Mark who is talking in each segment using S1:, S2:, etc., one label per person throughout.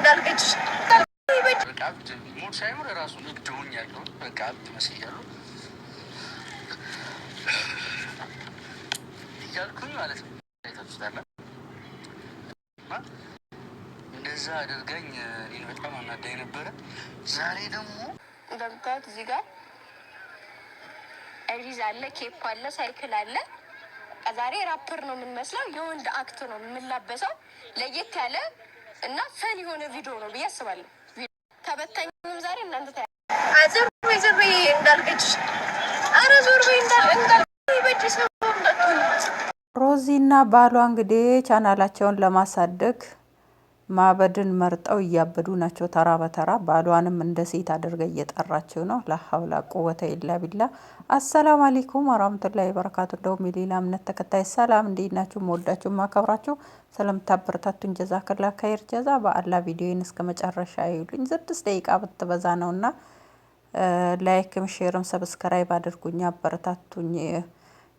S1: እንዳልከች
S2: ሙድ ሳይሆን ራሱ ንግድ ሆኛለሁ። በቃ ትመስያለሁ እያልኩኝ ማለት ነው። እንደዛ አድርገኝ እኔን በጣም አናዳኝ ነበረ። ዛሬ ደግሞ
S1: እንደምታዩት እዚህ ጋር ኤሊዝ አለ፣ ኬፕ አለ፣ ሳይክል አለ። ዛሬ ራፐር ነው የምንመስለው። የወንድ አክት ነው የምንላበሰው። ለየት ያለ እና ፈን የሆነ ቪዲዮ ነው ብዬ አስባለሁ። ተበታኝም ዛሬ እናንተ ዞር በይ እንዳልከች፣ ኧረ ዞር በይ እንዳልበጅ ሰው
S3: ሮዚ እና ባሏ እንግዲህ ቻናላቸውን ለማሳደግ ማበድን መርጠው እያበዱ ናቸው ተራ በተራ። ባሏንም እንደ ሴት አድርገ እየጠራችው ነው። ላሀውላ ቁወተ ኢላ ቢላ። አሰላሙ አለይኩም ወራህመቱላሂ ወበረካቱ። እንደውም የሌላ እምነት ተከታይ ሰላም፣ እንዴት ናችሁ? መወዳችሁ ማከብራችሁ ስለምታበረታቱኝ ጀዛከላ ከይር ጀዛ። በአላ ቪዲዮን እስከ መጨረሻ ይዩልኝ። 6 ደቂቃ ብትበዛ ነውና ላይክም ሼርም ሰብስክራይብ አድርጉኝ፣ አበረታቱኝ።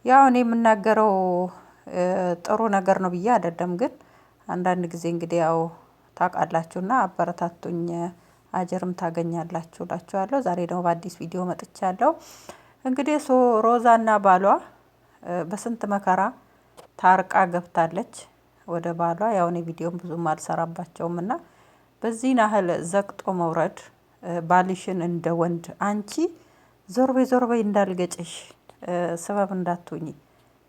S3: ያው እኔ የምናገረው ጥሩ ነገር ነው ብዬ አይደለም፣ ግን አንዳንድ ጊዜ እንግዲህ ያው ታውቃላችሁና አበረታቱኝ፣ አጀርም ታገኛላችሁ እላችኋለሁ። ዛሬ ደግሞ በአዲስ ቪዲዮ መጥቻለሁ። እንግዲህ ሮዛና ባሏ በስንት መከራ ታርቃ ገብታለች ወደ ባሏ። ያው እኔ ቪዲዮም ብዙም አልሰራባቸውም እና በዚህ ናህል ዘቅጦ መውረድ ባልሽን እንደ ወንድ አንቺ ዞር በይ እንዳልገጭሽ ሰበብ እንዳትሆኚ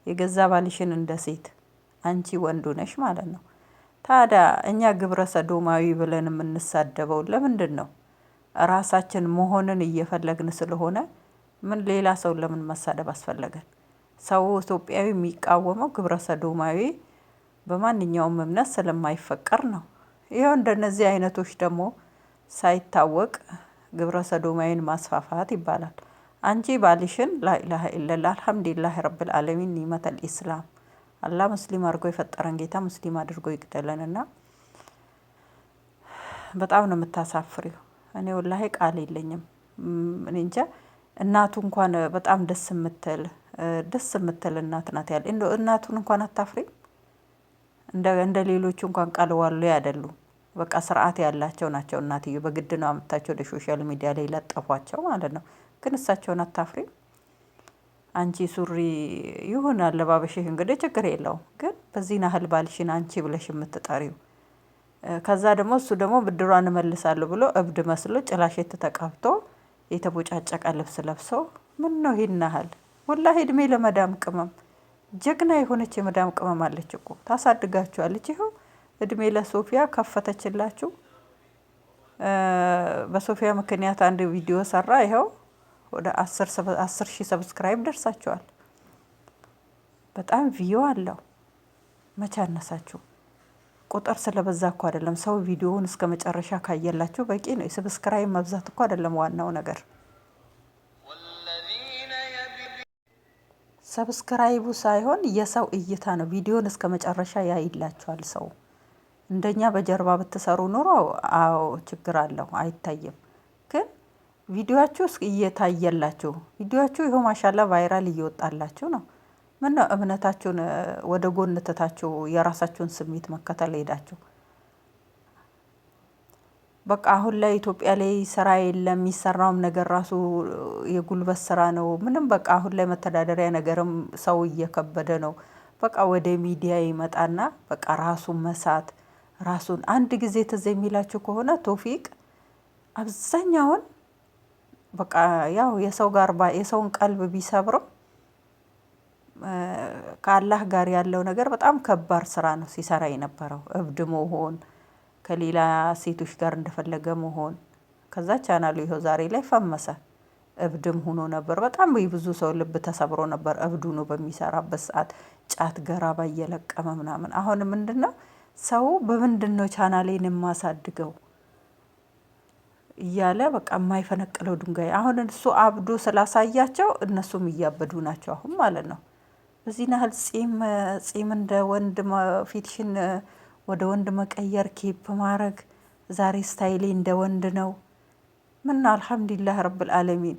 S3: የገዛ ባልሽን እንደ ሴት አንቺ ወንዱ ነሽ ማለት ነው። ታዲያ እኛ ግብረ ሰዶማዊ ብለን የምንሳደበው ለምንድን ነው? ራሳችን መሆንን እየፈለግን ስለሆነ ምን ሌላ ሰው ለምን መሳደብ አስፈለገን? ሰው ኢትዮጵያዊ የሚቃወመው ግብረ ሰዶማዊ በማንኛውም እምነት ስለማይፈቀር ነው። ይኸው እንደነዚህ አይነቶች ደግሞ ሳይታወቅ ግብረ ሰዶማዊን ማስፋፋት ይባላል። አንቺ ባልሽን ላኢላሀ ኢለላህ አልሐምዱሊላህ ረብል ዓለሚን ኒመተል ኢስላም አላህ ሙስሊም አድርጎ የፈጠረን ጌታ ሙስሊም አድርጎ ይቅደለንና በጣም ነው የምታሳፍሪው። እኔ ወላሂ ቃል የለኝም። እኔ እንጃ እናቱ እንኳን በጣም ደስ የምትል እናት ናት ያለ። እናቱን እንኳን አታፍሪም? እንደ ሌሎቹ እንኳን ቃልዋሉ አይደሉ። በቃ ስርዓት ያላቸው ናቸው። እናትዬ በግድ ነው አመጣቸው ለሶሻል ሚዲያ ላይ ለጠፏቸው ማለት ነው። ግን እሳቸውን አታፍሪም? አንቺ ሱሪ ይሁን አለባበሽህ እንግዲህ ችግር የለውም። ግን በዚህ ናህል ባልሽን አንቺ ብለሽ የምትጠሪው ከዛ ደግሞ እሱ ደግሞ ብድሯን እመልሳለሁ ብሎ እብድ መስሎ ጭላሸት ተቀብቶ የተቦጫጨቀ ልብስ ለብሶ ምን ነው ይሄን ናህል? ወላሂ እድሜ ለመዳም ቅመም። ጀግና የሆነች የመዳም ቅመም አለች እኮ ታሳድጋችኋለች። ይኸው እድሜ ለሶፊያ ከፈተችላችሁ። በሶፊያ ምክንያት አንድ ቪዲዮ ሰራ። ይኸው ወደ 10,000 ሰብስክራይብ ደርሳችኋል። በጣም ቪዲዮ አለው። መቼ አነሳችሁ? ቁጥር ስለበዛ እኮ አይደለም። ሰው ቪዲዮውን እስከ መጨረሻ ካየላችሁ በቂ ነው። የሰብስክራይብ መብዛት እኮ አይደለም ዋናው ነገር። ሰብስክራይቡ ሳይሆን የሰው እይታ ነው። ቪዲዮውን እስከ መጨረሻ ያይላችኋል ሰው። እንደኛ በጀርባ ብትሰሩ ኑሮ አዎ ችግር አለው፣ አይታይም። ግን ቪዲዮአችሁ እየታየላችሁ ቪዲዮአችሁ ይኸው ማሻላ ቫይራል እየወጣላችሁ ነው። ምን ነው እምነታችሁን ወደ ጎን ትታችሁ የራሳችሁን ስሜት መከተል ሄዳችሁ? በቃ አሁን ላይ ኢትዮጵያ ላይ ስራ የለም። የሚሰራውም ነገር ራሱ የጉልበት ስራ ነው። ምንም በቃ አሁን ላይ መተዳደሪያ ነገርም ሰው እየከበደ ነው። በቃ ወደ ሚዲያ ይመጣና በቃ ራሱን መሳት ራሱን አንድ ጊዜ ትዝ የሚላችሁ ከሆነ ቶፊቅ አብዛኛውን በቃ ያው የሰውን ቀልብ ቢሰብርም ከአላህ ጋር ያለው ነገር በጣም ከባድ ስራ ነው ሲሰራ የነበረው። እብድ መሆን፣ ከሌላ ሴቶች ጋር እንደፈለገ መሆን። ከዛ ቻናሉ ይኸው ዛሬ ላይ ፈመሰ። እብድም ሆኖ ነበር። በጣም ብዙ ሰው ልብ ተሰብሮ ነበር እብዱ ነው በሚሰራበት ሰዓት ጫት ገራባ እየለቀመ ምናምን። አሁን ምንድነው ሰው በምንድነው ቻናሌን የማሳድገው እያለ በቃ የማይፈነቅለው ድንጋይ። አሁን እሱ አብዶ ስላሳያቸው እነሱም እያበዱ ናቸው አሁን ማለት ነው። በዚህ ናህል ጺም እንደ ወንድ ፊትሽን ወደ ወንድ መቀየር፣ ኬፕ ማድረግ። ዛሬ ስታይሌ እንደ ወንድ ነው። ምን አልሐምዱሊላህ ረብል ዓለሚን።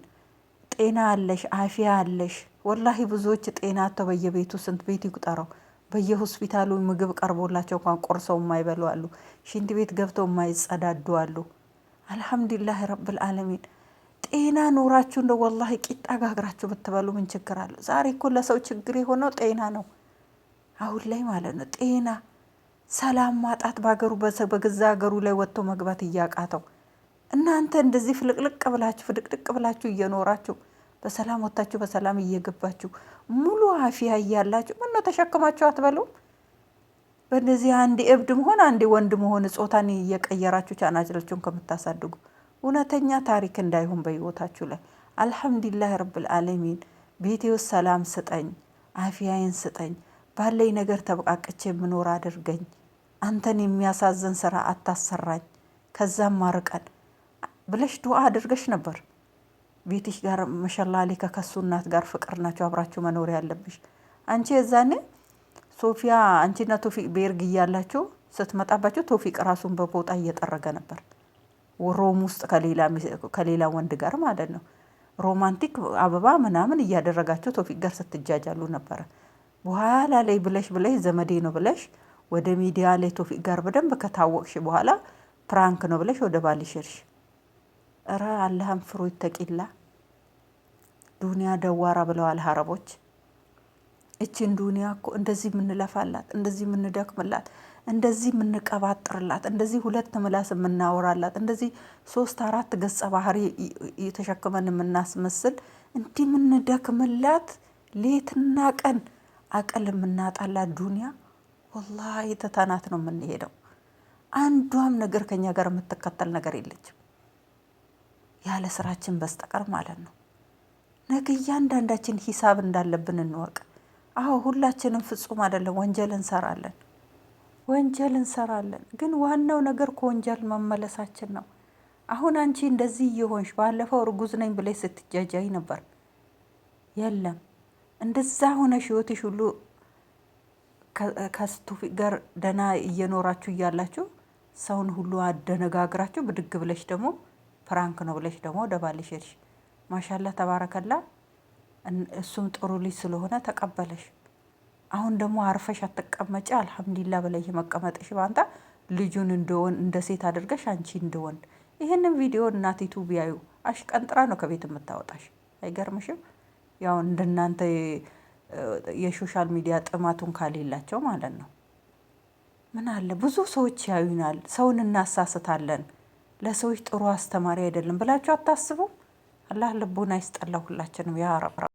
S3: ጤና አለሽ፣ አፊያ አለሽ። ወላሂ ብዙዎች ጤና አጥተው በየቤቱ ስንት ቤት ይቁጠረው በየሆስፒታሉ ምግብ ቀርቦላቸው እንኳን ቆርሰው የማይበሉ አሉ። ሽንት ቤት ገብተው የማይጸዳዱ አሉ። አልሐምዱሊላህ ረብል ዓለሚን። ጤና ኖራችሁ እንደ ወላሂ ቂጣ ጋግራችሁ ብትበሉ ምን ችግር አለው? ዛሬ እኮ ለሰው ችግር የሆነው ጤና ነው። አሁን ላይ ማለት ነው ጤና ሰላም ማጣት በሀገሩ በገዛ ሀገሩ ላይ ወጥቶ መግባት እያቃተው እናንተ እንደዚህ ፍልቅልቅ ብላችሁ ፍድቅድቅ ብላችሁ እየኖራችሁ በሰላም ወጥታችሁ በሰላም እየገባችሁ ሙሉ አፊያ እያላችሁ ምነው ተሸክማችሁ አትበሉም? በእነዚህ አንድ እብድ መሆን አንድ ወንድ መሆን ጾታን እየቀየራችሁ ቻናችላችሁን ከምታሳድጉ እውነተኛ ታሪክ እንዳይሆን በህይወታችሁ ላይ። አልሐምዱሊላህ ረብል ዓለሚን። ቤቴ ውስጥ ሰላም ስጠኝ፣ አፊያዬን ስጠኝ፣ ባለኝ ነገር ተበቃቅቼ የምኖር አድርገኝ፣ አንተን የሚያሳዝን ስራ አታሰራኝ፣ ከዛም ማርቀን ብለሽ ዱዓ አድርገሽ ነበር። ቤትሽ ጋር መሸላሊ ከከሱ እናት ጋር ፍቅር ናቸው አብራችሁ መኖር ያለብሽ። አንቺ የዛኔ ሶፊያ አንቺና ቶፊቅ ቤርግ እያላችሁ ስትመጣባችሁ ቶፊቅ ራሱን በቦጣ እየጠረገ ነበር። ሮም ውስጥ ከሌላ ወንድ ጋር ማለት ነው። ሮማንቲክ አበባ ምናምን እያደረጋችሁ ቶፊቅ ጋር ስትጃጃሉ ነበረ። በኋላ ላይ ብለሽ ዘመዴ ነው ብለሽ ወደ ሚዲያ ላይ ቶፊቅ ጋር በደንብ ከታወቅሽ በኋላ ፕራንክ ነው ብለሽ ወደ ባልሽ ሄድሽ። እረ አላህን ፍሩ ይተቂላ። ዱንያ ደዋራ ብለዋል ሀረቦች። እችን ዱንያ እኮ እንደዚህ የምንለፋላት፣ እንደዚህ የምንደክምላት፣ እንደዚህ የምንቀባጥርላት፣ እንደዚህ ሁለት ምላስ የምናወራላት፣ እንደዚህ 3-4 ገጸ ባህሪ የተሸክመን የምናስመስል እንዲህ የምንደክምላት ሌትና ቀን አቅል የምናጣላት ዱንያ ወላሂ ተታናት ነው የምንሄደው። አንዷም ነገር ከኛ ጋር የምትከተል ነገር የለችም ያለ ስራችን በስተቀር ማለት ነው። ነገ እያንዳንዳችን ሂሳብ እንዳለብን እንወቅ። አዎ ሁላችንም ፍጹም አይደለም፣ ወንጀል እንሰራለን። ግን ዋናው ነገር ከወንጀል መመለሳችን ነው። አሁን አንቺ እንደዚህ እየሆንሽ ባለፈው እርጉዝ ነኝ ብለሽ ስትጃጃይ ነበር። የለም እንደዛ ሆነሽ ህይወትሽ ሁሉ ከቶፊቅ ጋር ደህና እየኖራችሁ እያላችሁ ሰውን ሁሉ አደነጋግራችሁ ብድግ ብለሽ ደግሞ ፕራንክ ነው ብለሽ ደግሞ ወደ ባልሽ ሄድሽ። ማሻላ ተባረከላ። እሱም ጥሩ ልጅ ስለሆነ ተቀበለሽ። አሁን ደግሞ አርፈሽ አትቀመጪ። አልሐምዱሊላህ በላይ መቀመጥሽ ባንታ ልጁን እንደ ሴት አድርገሽ አንቺ እንደወንድ። ይህንን ቪዲዮ እናቲቱ ቢያዩ አሽቀንጥራ ነው ከቤት የምታወጣሽ። አይገርምሽም? ያው እንደናንተ የሶሻል ሚዲያ ጥማቱን ካሌላቸው ማለት ነው። ምን አለ ብዙ ሰዎች ያዩናል፣ ሰውን እናሳስታለን፣ ለሰዎች ጥሩ አስተማሪ አይደለም ብላችሁ አታስቡ? አላህ ልቦና ይስጠላ ሁላችንም ያ ረብ።